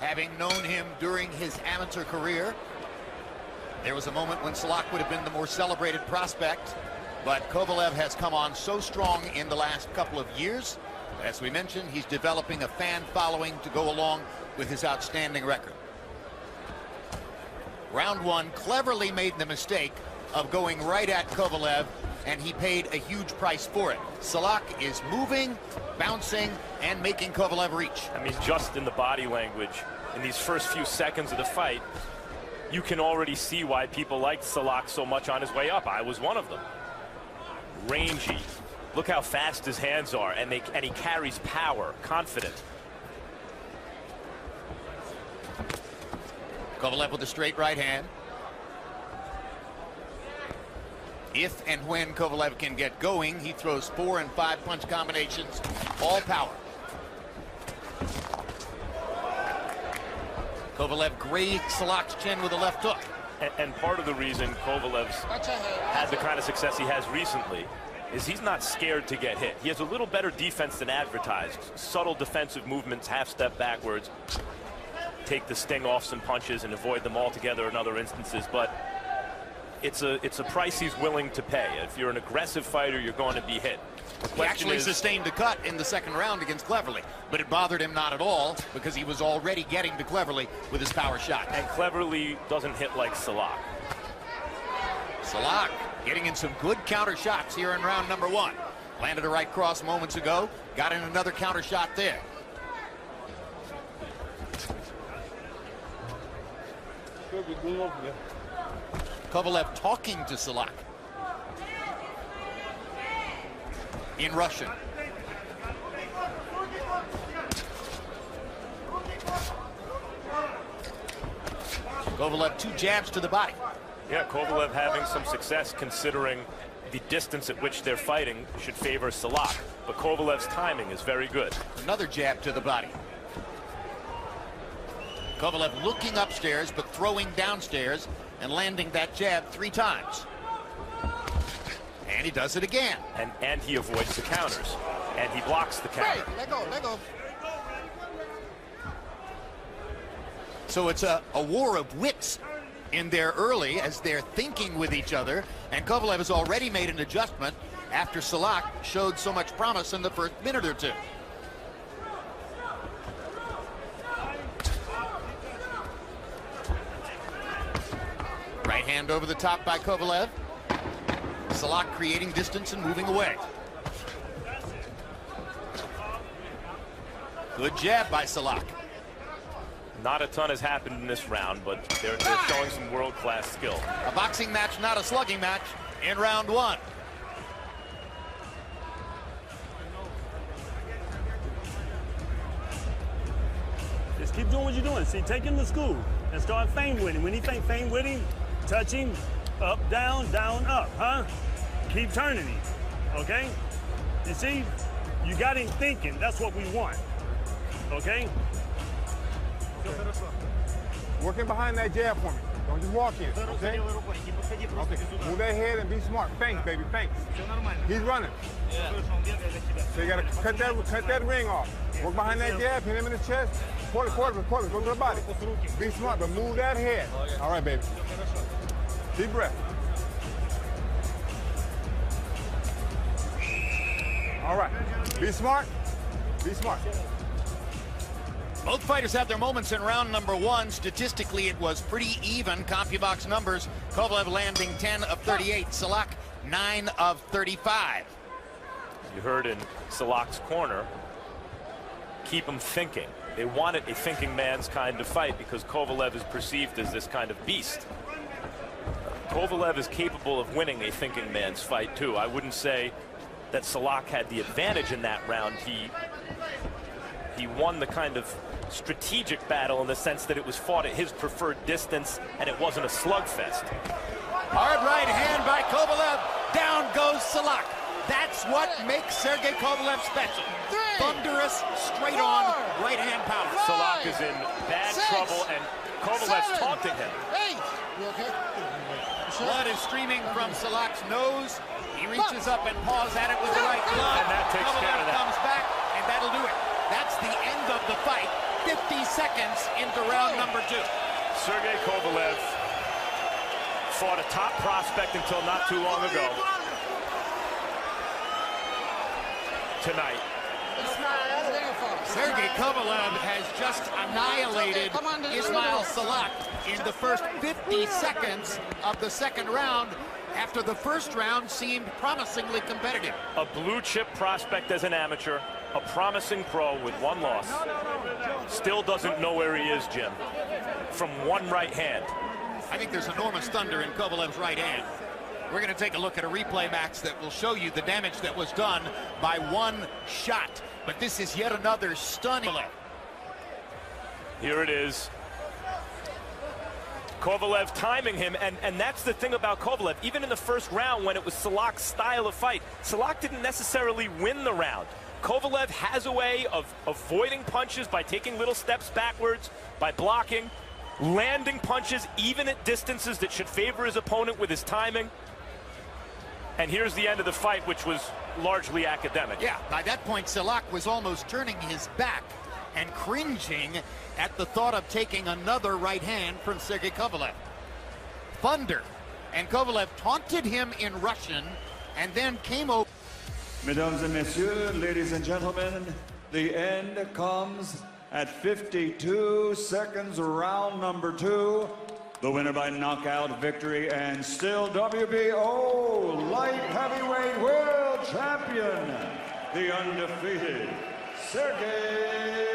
having known him during his amateur career. There was a moment when Sillach would have been the more celebrated prospect, but Kovalev has come on so strong in the last couple of years. As we mentioned, he's developing a fan following to go along with his outstanding record. Round one, cleverly made the mistake of going right at Kovalev, and he paid a huge price for it. Sillach is moving, bouncing, and making Kovalev reach. I mean, just in the body language, in these first few seconds of the fight, you can already see why people liked Sillach so much on his way up. I was one of them. Rangy. Look how fast his hands are, and he carries power, confident. Kovalev with a straight right hand. If and when Kovalev can get going, he throws 4 and 5 punch combinations, all power. Kovalev grazed Sillach's chin with a left hook. And part of the reason Kovalev's had the kind of success he has recently is he's not scared to get hit. He has a little better defense than advertised. Subtle defensive movements, half step backwards, take the sting off some punches and avoid them altogether in other instances. But it's a price he's willing to pay. If you're an aggressive fighter, you're going to be hit. He actually sustained a cut in the second round against Cleverly, but it bothered him not at all because he was already getting to Cleverly with his power shot. And Cleverly doesn't hit like Sillach. Sillach getting in some good counter shots here in round number one. Landed a right cross moments ago, got in another counter shot there. Kovalev talking to Sillach in Russian. Kovalev 2 jabs to the body. Yeah, Kovalev having some success considering the distance at which they're fighting should favor Sillach. But Kovalev's timing is very good. Another jab to the body. Kovalev looking upstairs but throwing downstairs and landing that jab 3 times. And he does it again. And he avoids the counters. And he blocks the counter. Hey, let go. So it's a war of wits in there early as they're thinking with each other. And Kovalev has already made an adjustment after Sillach showed so much promise in the first minute or two. Right hand over the top by Kovalev. Sillach creating distance and moving away. Good jab by Sillach. Not a ton has happened in this round, but they're showing some world-class skill. A boxing match, not a slugging match in round one. Just keep doing what you're doing. See, take him to school and start feint with him. When he feint with him, touch him, up, down, up, huh? Keep turning him, okay? You see, you got him thinking. That's what we want, okay? Working behind that jab for me. Don't just walk in, okay? Move that head and be smart. Feint, baby, feint. He's running. So you gotta cut that ring off. Work behind that jab, hit him in the chest. Quarter, go to the body. Be smart, but move that head. All right, baby. Deep breath. All right. Be smart. Be smart. Both fighters have their moments in round number one. Statistically, it was pretty even. CompuBox numbers, Kovalev landing 10 of 38, Sillach 9 of 35. You heard in Sillach's corner, keep him thinking. They wanted a thinking man's kind of fight because Kovalev is perceived as this kind of beast. Kovalev is capable of winning a thinking man's fight too. I wouldn't say that Sillach had the advantage in that round. He won the kind of strategic battle in the sense that it was fought at his preferred distance and it wasn't a slugfest. Hard right hand by Kovalev. Down goes Sillach. That's what makes Sergey Kovalev special. Thunderous, straight-on right-hand power. Sillach is in bad trouble and Kovalev's taunting him. Blood is streaming from Sillach's nose. He reaches up and paws at it with the right glove. And that takes care of that. Comes back, and that'll do it. That's the end of the fight. 50 seconds into round number 2. Sergey Kovalev fought a top prospect until not too long ago. Tonight. Sergey Kovalev has just annihilated Ismail Sillach in the first 50 seconds of the second round, after the first round seemed promisingly competitive. A blue chip prospect as an amateur, a promising pro with one loss. Still doesn't know where he is, Jim. From one right hand. I think there's enormous thunder in Kovalev's right hand. We're going to take a look at a replay, Max, that will show you the damage that was done by one shot. But this is yet another stunning. Here it is. Kovalev timing him, and that's the thing about Kovalev. Even in the first round, when it was Sillach's style of fight, Sillach didn't necessarily win the round. Kovalev has a way of avoiding punches by taking little steps backwards, by blocking, landing punches even at distances that should favor his opponent with his timing. And here's the end of the fight, which was largely academic. Yeah, by that point, Sillach was almost turning his back and cringing at the thought of taking another right hand from Sergey Kovalev. Thunder. And Kovalev taunted him in Russian and then came over. Mesdames et messieurs, ladies and gentlemen, the end comes at 52 seconds, round number 2. The winner by knockout victory and still WBO light heavyweight world champion, the undefeated Sergey